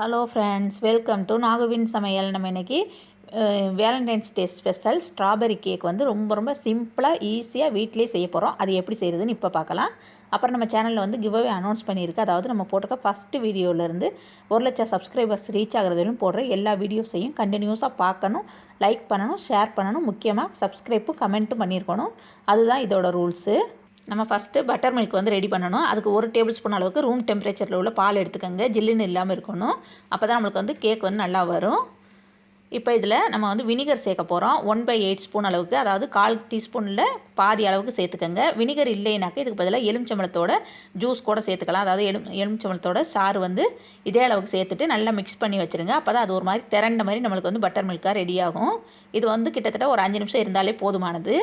Hello friends, welcome to நாகுவின் சமையல். நம்ம இன்றைக்கி Valentine's day special strawberry cake வந்து ரொம்ப சிம்பிளாக ஈஸியாக வீட்டிலே செய்ய போகிறோம். அது எப்படி செய்கிறதுன்னு இப்போ பார்க்கலாம். அப்புறம் நம்ம சேனலில் வந்து கிவ்அவே அனௌன்ஸ் பண்ணியிருக்கு. அதாவது நம்ம போட்டிருக்க ஃபஸ்ட்டு வீடியோவிலேருந்து 1,00,000 சப்ஸ்கிரைபர்ஸ் ரீச் ஆகிறது வரையும் போடுற எல்லா வீடியோஸையும் கண்டினியூஸாக பார்க்கணும், லைக் பண்ணணும், ஷேர் பண்ணணும், முக்கியமாக சப்ஸ்கிரைப்பும் கமெண்ட்டும் பண்ணியிருக்கணும். அதுதான் இதோட ரூல்ஸு. நம்ம ஃபஸ்ட்டு பட்டர் மில்க் வந்து ரெடி பண்ணணும். அதுக்கு 1 டேபிள் ஸ்பூன் அளவுக்கு ரூம் டெம்பரேச்சரில் உள்ள பால் எடுத்துக்கோங்க. ஜில்லுன்னு இல்லாமல் இருக்கணும். அப்போ தான் நம்மளுக்கு வந்து கேக் வந்து நல்லா வரும். இப்போ இதில் நம்ம வந்து வினிகர் சேர்க்க போகிறோம். 1/8 ஸ்பூன் அளவுக்கு, அதாவது 1/4 டீஸ்பூனில் பாதி அளவுக்கு சேர்த்துக்கோங்க. வினிகர் இல்லைனாக்க இதுக்கு பதிலாக எலுமிச்சம்பழத்தோட ஜூஸ் கூட சேர்த்துக்கலாம். அதாவது எலுமிச்சம்பழத்தோட சாறு வந்து இதே அளவுக்கு சேர்த்துட்டு நல்லா மிக்ஸ் பண்ணி வச்சுருங்க. அப்போ தான் அது ஒரு மாதிரி திரண்ட மாதிரி நம்மளுக்கு வந்து பட்டர் மில்காக ரெடி ஆகும். இது வந்து கிட்டத்தட்ட ஒரு 5 நிமிஷம் இருந்தாலே போதுமானது.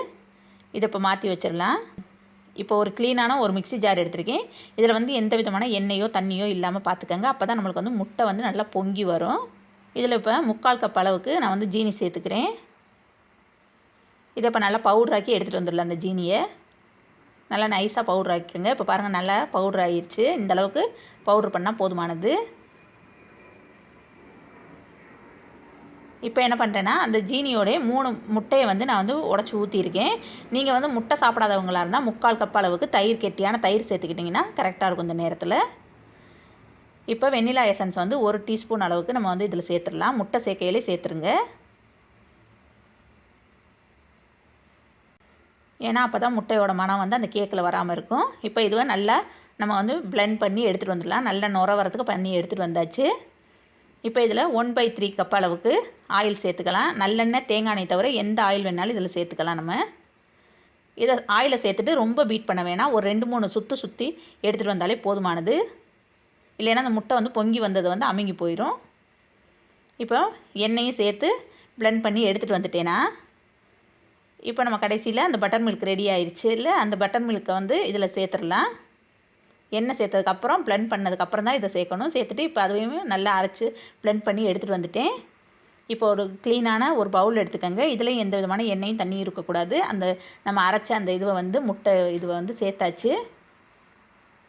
இதை இப்போ மாற்றி வச்சிடலாம். இப்போ ஒரு க்ளீனான ஒரு மிக்ஸி ஜார் எடுத்திருக்கேன். இதில் வந்து எந்த விதமான எண்ணெயோ தண்ணியோ இல்லாமல் பார்த்துக்கங்க. அப்போ தான் நம்மளுக்கு வந்து முட்டை வந்து நல்லா பொங்கி வரும். இதில் இப்போ 3/4 கப் அளவுக்கு நான் வந்து ஜீனி சேர்த்துக்கிறேன். இதை இப்போ நல்லா பவுட்ராக்கி எடுத்துகிட்டு வந்துடலாம். அந்த ஜீனியை நல்லா நைஸாக பவுட்ரு ஆக்கிக்கோங்க. இப்போ பாருங்கள், நல்லா பவுட்ரு ஆகிடுச்சு. இந்தளவுக்கு பவுட்ரு பண்ணால் போதுமானது. இப்போ என்ன பண்ணுறேன்னா, அந்த ஜீனியோடைய 3 முட்டையை வந்து நான் வந்து உடச்சி ஊற்றியிருக்கேன். நீங்கள் வந்து முட்டை சாப்பிடாதவங்களாக இருந்தால் 3/4 கப் அளவுக்கு தயிர், கெட்டியான தயிர் சேர்த்துக்கிட்டிங்கன்னா கரெக்டாக இருக்கும் இந்த நேரத்தில். இப்போ வெண்ணிலா எசன்ஸ் வந்து 1 டீஸ்பூன் அளவுக்கு நம்ம வந்து இதில் சேர்த்துடலாம். முட்டை சேர்க்கையிலே சேர்த்துருங்க. ஏன்னா அப்போ தான் முட்டையோட மனம் வந்து அந்த கேக்கில் வராமல் இருக்கும். இப்போ இதுவை நல்லா நம்ம வந்து பிளெண்ட் பண்ணி எடுத்துகிட்டு வந்துடலாம். நல்லா நுர வரத்துக்கு பண்ணி எடுத்துகிட்டு வந்தாச்சு. இப்போ இதில் 1/3 கப் அளவுக்கு ஆயில் சேர்த்துக்கலாம். நல்லெண்ணெய், தேங்காய் எண்ணெய் தவிர எந்த ஆயில் வேணாலும் இதில் சேர்த்துக்கலாம். நம்ம இதை ஆயிலை சேர்த்துட்டு ரொம்ப பீட் பண்ண வேணாம். ஒரு 2-3 சுற்றி எடுத்துகிட்டு வந்தாலே போதுமானது. இல்லைன்னா அந்த முட்டை வந்து பொங்கி வந்தது வந்து அமுங்கி போயிடும். இப்போ எண்ணெயும் சேர்த்து பிளெண்ட் பண்ணி எடுத்துகிட்டு வந்துட்டேன்னா, இப்போ நம்ம கடைசியில் அந்த பட்டர் மில்க் ரெடி ஆயிடுச்சு இல்லை, அந்த பட்டர் மில்க்கை வந்து இதில் சேர்த்துடலாம். எண்ணெய் சேர்த்ததுக்கப்புறம் பிளெண்ட் பண்ணதுக்கப்புறம் தான் இதை சேர்க்கணும். சேர்த்துட்டு இப்போ அதுவையும் நல்லா அரைச்சி பிளெண்ட் பண்ணி எடுத்துகிட்டு வந்துட்டேன். இப்போ ஒரு க்ளீனான ஒரு பவுல் எடுத்துக்கோங்க. இதுலேயும் எந்த விதமான எண்ணெயும் தண்ணியும் இருக்கக்கூடாது. அந்த நம்ம அரைச்ச அந்த இதுவை வந்து முட்டை இதுவை வந்து சேர்த்தாச்சு.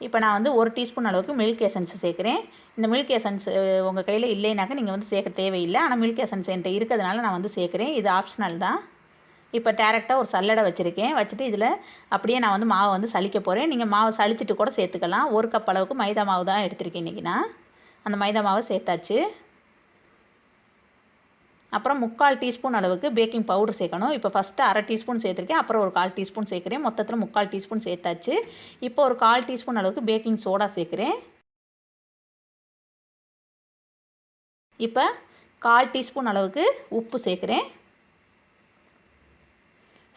இப்போ நான் வந்து 1 டீஸ்பூன் அளவுக்கு மில்க் எசன்ஸ் சேர்க்குறேன். இந்த மில்க் எசன்ஸ் உங்கள் கையில் இல்லைனாக்கா நீங்கள் வந்து சேர்க்க தேவையில்லை. ஆனால் மில்க் எசன்ஸ் என்கிட்ட இருக்கிறதுனால நான் வந்து சேர்க்குறேன். இது ஆப்ஷனல் தான். இப்போ டேரெக்டாக ஒரு சல்லடை வச்சுருக்கேன். வச்சுட்டு இதில் அப்படியே நான் வந்து மாவை வந்து சலிக்க போகிறேன். நீங்கள் மாவை சலிச்சிட்டு கூட சேர்த்துக்கலாம். 1 கப் அளவுக்கு மைதா மாவு தான் எடுத்திருக்கேன் இன்றைக்கி நான். அந்த மைதா மாவை சேர்த்தாச்சு. அப்புறம் 3/4 டீஸ்பூன் அளவுக்கு பேக்கிங் பவுடர் சேர்க்கணும். இப்போ ஃபஸ்ட்டு 1/2 டீஸ்பூன் சேர்த்துருக்கேன். அப்புறம் ஒரு 1/4 டீஸ்பூன் சேர்க்குறேன். மொத்தத்தில் 3/4 டீஸ்பூன் சேர்த்தாச்சு. இப்போ ஒரு 1/4 டீஸ்பூன் அளவுக்கு பேக்கிங் சோடா சேர்க்குறேன். இப்போ 1/4 டீஸ்பூன் அளவுக்கு உப்பு சேர்க்குறேன்.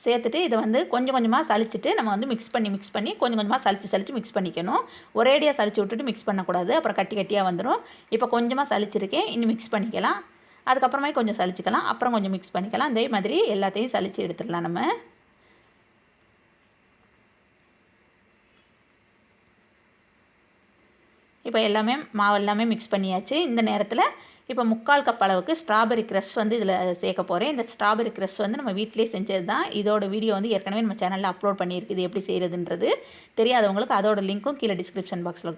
சேர்த்துட்டு இதை வந்து கொஞ்சம் கொஞ்சமாக சலிச்சுட்டு நம்ம வந்து மிக்ஸ் பண்ணி கொஞ்சம் கொஞ்சமாக சலிச்சு மிக்ஸ் பண்ணிக்கணும். ஒரேடியாக சலிச்சு விட்டுட்டு மிக்ஸ் பண்ணக்கூடாது. அப்புறம் கட்டியாக வந்துடும். இப்போ கொஞ்சமாக சலிச்சிருக்கேன். இன்னும் மிக்ஸ் பண்ணிக்கலாம். அதுக்கப்புறமே கொஞ்சம் சலிச்சுக்கலாம். அப்புறம் கொஞ்சம் மிக்ஸ் பண்ணிக்கலாம். அதே மாதிரி எல்லாத்தையும் சலித்து எடுத்துடலாம் நம்ம. இப்போ எல்லாமே மாவு எல்லாமே மிக்ஸ் பண்ணியாச்சு. இந்த நேரத்தில் இப்போ 3/4 கப் அளவுக்கு ஸ்ட்ராபெரி க்ரஷ் வந்து இதில் சேர்க்க போகிறேன். இந்த ஸ்ட்ராபெரி க்ரஷ் வந்து நம்ம வீட்டிலே செஞ்சது தான். இதோட வீடியோ வந்து ஏற்கனவே நம்ம சேனலில் அப்லோட் பண்ணியிருக்கு. இது எப்படி செய்கிறதுன்றது தெரியாதவங்களுக்கு அதோட லிங்க்கும் கீழே டிஸ்கிரிப்ஷன் பாக்ஸில்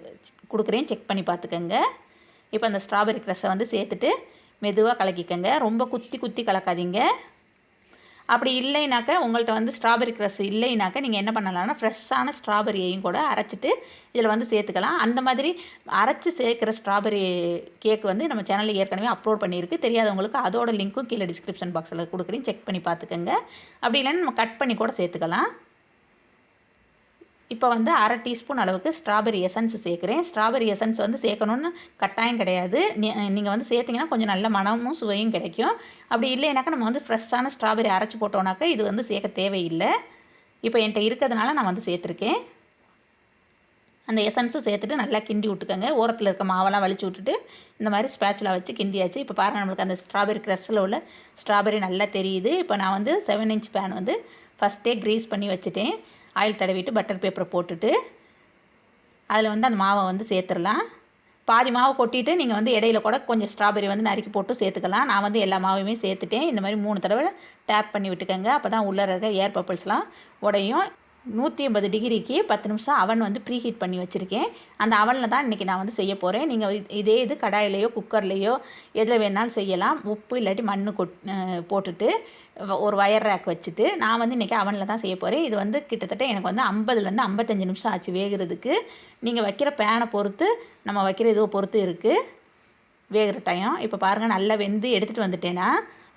கொடுக்குறேன். செக் பண்ணி பார்த்துக்கோங்க. இப்போ அந்த ஸ்ட்ராபெரி க்ரஷை வந்து சேர்த்துட்டு மெதுவாக கலக்கிக்கங்க. ரொம்ப குத்தி கலக்காதீங்க. அப்படி இல்லைனாக்கா, உங்கள்கிட்ட வந்து ஸ்ட்ராபெரி க்ரஷ் இல்லைனாக்கா நீங்கள் என்ன பண்ணலாம்னா, ஃப்ரெஷ்ஷான ஸ்ட்ராபெரியையும் கூட அரைச்சிட்டு இதில் வந்து சேர்த்துக்கலாம். அந்த மாதிரி அரைச்சி சேர்க்குற ஸ்ட்ராபெரி கேக் வந்து நம்ம சேனலில் ஏற்கனவே அப்லோட் பண்ணியிருக்கு. தெரியாதவங்களுக்கு அதோட லிங்க்கும் கீழே டிஸ்கிரிப்ஷன் பாக்ஸில் கொடுக்குறேன். செக் பண்ணி பார்த்துக்கோங்க. அப்படி இல்லைன்னா நம்ம கட் பண்ணி கூட சேர்த்துக்கலாம். இப்போ வந்து 1/2 டீஸ்பூன் அளவுக்கு ஸ்ட்ராபெரி எசன்ஸ் சேர்க்குறேன். ஸ்ட்ராபெரி எசன்ஸ் வந்து சேர்க்கணுன்னு கட்டாயம் கிடையாது. நீங்கள் வந்து சேர்த்திங்கன்னா கொஞ்சம் நல்ல மனமும் சுவையும் கிடைக்கும். அப்படி இல்லைனாக்கா நம்ம வந்து ஃப்ரெஷ்ஷான ஸ்ட்ராபெரி அரைச்சி போட்டோம்னாக்கா இது வந்து சேர்க்க தேவையில்லை. இப்போ என்கிட்ட இருக்கிறதுனால நான் வந்து சேர்த்துருக்கேன். அந்த எசன்ஸும் சேர்த்துட்டு நல்லா கிண்டி விட்டுக்கோங்க. ஓரத்தில் இருக்க மாவெல்லாம் வலிச்சு விட்டுட்டு இந்த மாதிரி ஸ்பேச்சுலா வச்சு கிண்டியாச்சு. இப்போ பாருங்கள், நம்மளுக்கு அந்த ஸ்ட்ராபெரி க்ரஷில் உள்ள ஸ்ட்ராபெரி நல்லா தெரியுது. இப்போ நான் வந்து 7 இன்ச் பேன் வந்து ஃபஸ்ட்டே க்ரீஸ் பண்ணி வச்சுட்டேன். ஆயில் தடவிட்டு பட்டர் பேப்பரை போட்டுட்டு அதில் வந்து அந்த மாவை வந்து சேர்த்துடலாம். பாதி மாவு கொட்டிட்டு நீங்கள் வந்து இடையில கூட கொஞ்சம் ஸ்ட்ராபெரி வந்து நறுக்கி போட்டு சேர்த்துக்கலாம். நான் வந்து எல்லா மாவையுமே சேர்த்துட்டேன். இந்த மாதிரி 3 தடவை டேப் பண்ணி விட்டுக்கோங்க. அப்போ தான் உள்ளே இருக்க ஏர் பப்பிள்ஸ்லாம் உடையும். 180 டிகிரிக்கு 10 நிமிஷம் அவன் வந்து ப்ரீஹீட் பண்ணி வச்சுருக்கேன். அந்த அவனில் தான் இன்றைக்கி நான் வந்து செய்ய போகிறேன். நீங்கள் இதே இது கடாயிலையோ குக்கர்லேயோ எதில் வேணாலும் செய்யலாம். உப்பு இல்லாட்டி மண் போட்டுட்டு ஒரு வயர் ரேக் வச்சுட்டு நான் வந்து இன்றைக்கி அவனில் தான் செய்ய போகிறேன். இது வந்து கிட்டத்தட்ட எனக்கு வந்து 50லேருந்து 55 நிமிஷம் ஆச்சு வேகிறதுக்கு. நீங்கள் வைக்கிற பேனை பொறுத்து நம்ம வைக்கிற இதுவை பொறுத்து இருக்குது வேகிற டைம். இப்போ பாருங்கள் நல்லா வெந்து எடுத்துகிட்டு வந்துட்டேன்னா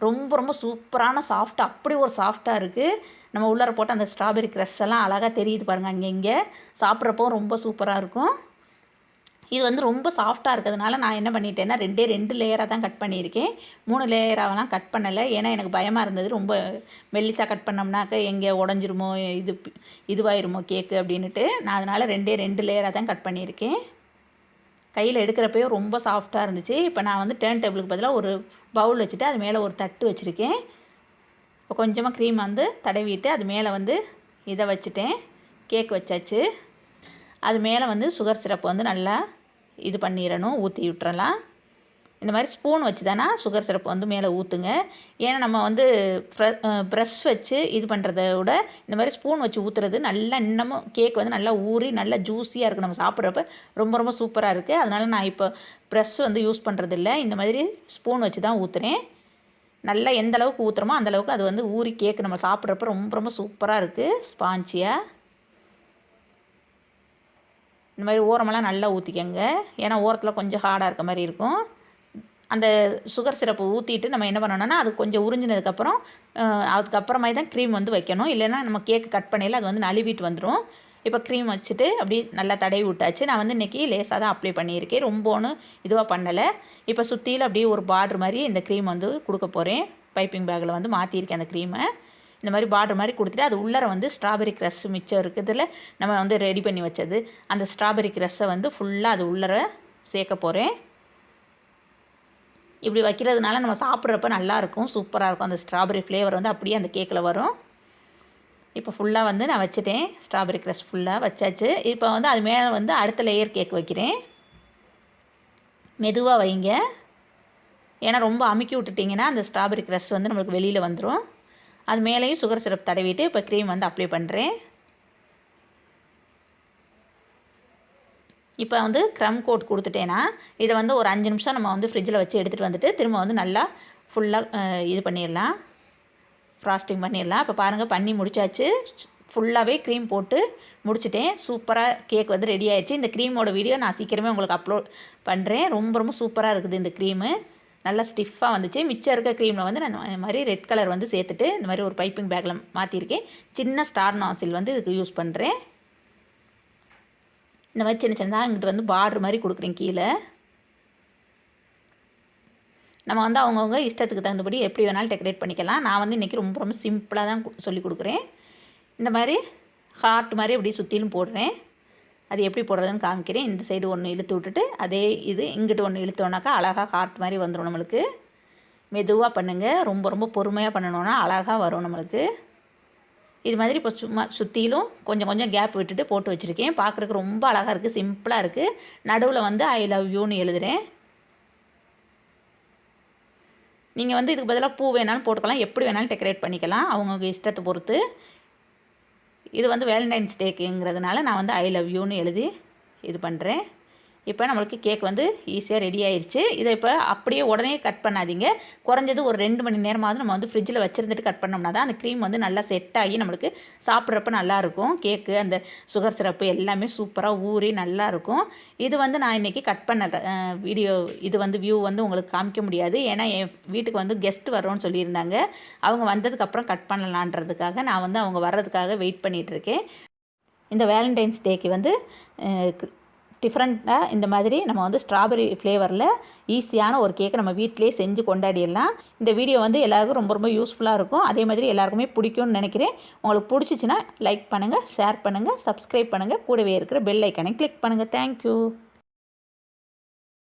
ரொம்ப ரொம்ப சூப்பரான சாஃப்டாக அப்படி ஒரு சாஃப்டாக இருக்குது. நம்ம உள்ளார போட்டு அந்த ஸ்ட்ராபெரி க்ரஷ் எல்லாம் அழகாக தெரியுது பாருங்கள். அங்கே இங்கே சாப்பிட்றப்போ ரொம்ப சூப்பராக இருக்கும். இது வந்து ரொம்ப சாஃப்டாக இருக்கிறதுனால நான் என்ன பண்ணிட்டேன்னா 2 லேயராக தான் கட் பண்ணியிருக்கேன். 3 லேயராகலாம் கட் பண்ணலை. ஏன்னா எனக்கு பயமாக இருந்தது ரொம்ப மெல்லிசாக கட் பண்ணோம்னாக்க எங்கே உடஞ்சிருமோ இதுவாயிருமோ கேக்கு அப்படின்ட்டு. நான் அதனால் 2 லேயராக தான் கட் பண்ணியிருக்கேன். கையில் எடுக்கிறப்பையும் ரொம்ப சாஃப்டாக இருந்துச்சு. இப்போ நான் வந்து டேர்ன் டேபிளுக்கு பதிலாக ஒரு பவுல் வச்சுட்டு அது மேலே ஒரு தட்டு வச்சுருக்கேன். இப்போ கொஞ்சமாக க்ரீம் வந்து தடவிட்டு அது மேலே வந்து இதை வச்சுட்டேன். கேக் வச்சாச்சு. அது மேலே வந்து சுகர் சிரப்பு வந்து நல்லா இது பண்ணிடணும், ஊற்றி விட்டுறலாம். இந்த மாதிரி ஸ்பூன் வச்சு தானே சுகர் சிரப்பு வந்து மேலே ஊற்றுங்க. ஏன்னா நம்ம வந்து ப்ரெஷ் வச்சு இது பண்ணுறத விட இந்த மாதிரி ஸ்பூன் வச்சு ஊற்றுறது நல்லா இன்னமும் கேக் வந்து நல்லா ஊறி நல்லா ஜூஸியாக இருக்குது. நம்ம சாப்பிட்றப்ப ரொம்ப ரொம்ப சூப்பராக இருக்குது. அதனால் நான் இப்போ ப்ரெஷ் வந்து யூஸ் பண்ணுறதில்ல. இந்த மாதிரி ஸ்பூன் வச்சு தான் ஊற்றுறேன். நல்லா எந்த அளவுக்கு ஊற்றுறோமோ அந்தளவுக்கு அது வந்து ஊறி கேக்கு நம்ம சாப்பிட்றப்ப ரொம்ப ரொம்ப சூப்பராக இருக்குது ஸ்பான்ச்சியாக. இந்த மாதிரி ஓரமெல்லாம் நல்லா ஊற்றிக்கங்க. ஏன்னா ஓரத்தில் கொஞ்சம் ஹார்டாக இருக்க மாதிரி இருக்கும். அந்த சுகர் சிரப்பு ஊற்றிட்டு நம்ம என்ன பண்ணணும்னா அது கொஞ்சம் உறிஞ்சினதுக்கப்புறம் அதுக்கப்புறமா தான் க்ரீம் வந்து வைக்கணும். இல்லைன்னா நம்ம கேக்கு கட் பண்ணையில் அது வந்து நழுவிட்டு வந்துடும். இப்போ க்ரீம் வச்சுட்டு அப்படியே நல்லா தடவி விட்டாச்சு. நான் வந்து இன்றைக்கி லேசாக தான் அப்ளை பண்ணியிருக்கேன். ரொம்ப ஒன்றும் இதுவாக பண்ணலை. இப்போ சுற்றியில் அப்படியே ஒரு பார்டர் மாதிரி இந்த க்ரீம் வந்து கொடுக்க போகிறேன். பைப்பிங் பேக்கில் வந்து மாற்றியிருக்கேன் அந்த க்ரீமை. இந்த மாதிரி பார்டர் மாதிரி கொடுத்துட்டு அது உள்ளர வந்து ஸ்ட்ராபெரி க்ரஷ் மிச்சம் இருக்குதுல நம்ம வந்து ரெடி பண்ணி வச்சது அந்த ஸ்ட்ராபெரி க்ரஷ்ஷை வந்து ஃபுல்லாக அது உள்ளர சேர்க்க போகிறேன். இப்படி வைக்கிறதுனால நம்ம சாப்பிட்றப்ப நல்லாயிருக்கும், சூப்பராக இருக்கும். அந்த ஸ்ட்ராபெரி ஃப்ளேவர் வந்து அப்படியே அந்த கேக்கில் வரும். இப்போ ஃபுல்லாக வந்து நான் வச்சுட்டேன். ஸ்ட்ராபெரி க்ரஷ் ஃபுல்லாக வச்சாச்சு. இப்போ வந்து அது மேலே வந்து அடுத்த லேயர் கேக் வைக்கிறேன். மெதுவாக வைங்க. ஏன்னா ரொம்ப அமுக்கி விட்டுட்டிங்கன்னா அந்த ஸ்ட்ராபெரி க்ரஷ் வந்து நம்மளுக்கு வெளியில் வந்துடும். அது மேலேயும் சுகர் சிரப் தடவிட்டு இப்போ க்ரீம் வந்து அப்ளை பண்ணுறேன். இப்போ வந்து க்ரம் கோட் கொடுத்துட்டேன்னா இதை வந்து ஒரு 5 நிமிஷம் நம்ம வந்து ஃப்ரிட்ஜில் வச்சு எடுத்துகிட்டு வந்துட்டு திரும்ப வந்து நல்லா ஃபுல்லாக இது பண்ணிடலாம், ஃப்ராஸ்டிங் பண்ணிடலாம். இப்போ பாருங்கள் பண்ணி முடிச்சாச்சு. ஃபுல்லாகவே க்ரீம் போட்டு முடிச்சிட்டேன். சூப்பராக கேக் வந்து ரெடி ஆயிடுச்சு. இந்த க்ரீமோட வீடியோ நான் சீக்கிரமே உங்களுக்கு அப்லோட் பண்ணுறேன். ரொம்ப ரொம்ப சூப்பராக இருக்குது இந்த க்ரீமு. நல்லா ஸ்டிஃபாக வந்துச்சு. மிச்சம் இருக்க க்ரீமில் வந்து நான் இந்த மாதிரி ரெட் கலர் வந்து சேர்த்துட்டு இந்த மாதிரி ஒரு பைப்பிங் பேக்கில் மாற்றிருக்கேன். சின்ன ஸ்டார் நாசில் வந்து இதுக்கு யூஸ் பண்ணுறேன். இந்த மாதிரி சின்ன சின்னதாக இங்கிட்டு வந்து பார்டர் மாதிரி கொடுக்குறேன் கீழே. நம்ம வந்து அவங்கவுங்க இஷ்டத்துக்கு தகுந்தபடி எப்படி வேணாலும் டெக்கரேட் பண்ணிக்கலாம். நான் வந்து இன்றைக்கி ரொம்ப ரொம்ப சிம்பிளாக தான் சொல்லி கொடுக்குறேன். இந்த மாதிரி ஹார்ட் மாதிரி அப்படி சுற்றிலும் போடுறேன். அது எப்படி போடுறதுன்னு காமிக்கிறேன். இந்த சைடு ஒன்று இழுத்து விட்டுட்டு அதே இது இங்கிட்டு ஒன்று இழுத்தோன்னாக்கா அழகாக ஹார்ட் மாதிரி வந்துடும் நம்மளுக்கு. மெதுவாக பண்ணுங்கள். ரொம்ப ரொம்ப பொறுமையாக பண்ணணுன்னா அழகாக வரும் நம்மளுக்கு. இது மாதிரி இப்போ சும்மா சுற்றிலும் கொஞ்சம் கொஞ்சம் கேப் விட்டுட்டு போட்டு வச்சுருக்கேன். பார்க்குறதுக்கு ரொம்ப அழகாக இருக்குது, சிம்பிளாக இருக்குது. நடுவில் வந்து ஐ லவ் யூன்னு எழுதுகிறேன். நீங்கள் வந்து இதுக்கு பதிலாக பூ வேணாலும் போட்டுக்கலாம், எப்படி வேணாலும் டெக்கரேட் பண்ணிக்கலாம் அவங்கவுங்க இஷ்டத்தை பொறுத்து. இது வந்து வேலண்டைன்ஸ் டேக்குங்கிறதுனால நான் வந்து ஐ லவ் யூன்னு எழுதி இது பண்ணுறேன். இப்போ நம்மளுக்கு கேக் வந்து ஈஸியாக ரெடி ஆயிடுச்சு. இதை இப்போ அப்படியே உடனே கட் பண்ணாதீங்க. குறைஞ்சது ஒரு 2 மணி நேரமாவது நம்ம வந்து ஃப்ரிட்ஜில் வச்சுருந்துட்டு கட் பண்ணோம்னா தான் அந்த க்ரீம் வந்து நல்லா செட் ஆகி நம்மளுக்கு சாப்பிட்றப்ப நல்லாயிருக்கும். கேக்கு அந்த சுகர் சிரப்பு எல்லாமே சூப்பராக ஊறி நல்லாயிருக்கும். இது வந்து நான் இன்றைக்கி கட் பண்ண வீடியோ இது வந்து வியூ வந்து உங்களுக்கு காமிக்க முடியாது. ஏன்னா என் வீட்டுக்கு வந்து கெஸ்ட் வரோன்னு சொல்லியிருந்தாங்க. அவங்க வந்ததுக்கப்புறம் கட் பண்ணலான்றதுக்காக நான் வந்து அவங்க வர்றதுக்காக வெயிட் பண்ணிகிட்ருக்கேன். இந்த வேலண்டைன்ஸ் டேக்கு வந்து டிஃப்ரெண்ட்டாக இந்த மாதிரி நம்ம வந்து ஸ்ட்ராபெரி ஃப்ளேவரில் ஈஸியான ஒரு கேக்கை நம்ம வீட்டிலே செஞ்சு கொண்டாடிடலாம். இந்த வீடியோ வந்து எல்லாருக்கும் ரொம்ப ரொம்ப யூஸ்ஃபுல்லாக இருக்கும். அதே மாதிரி எல்லாருக்குமே பிடிக்கும்னு நினைக்கிறேன். உங்களுக்கு பிடிச்சிச்சின்னா லைக் பண்ணுங்கள், ஷேர் பண்ணுங்கள், சப்ஸ்கிரைப் பண்ணுங்கள், கூடவே இருக்கிற பெல் ஐக்கானை கிளிக் பண்ணுங்கள். தேங்க்யூ.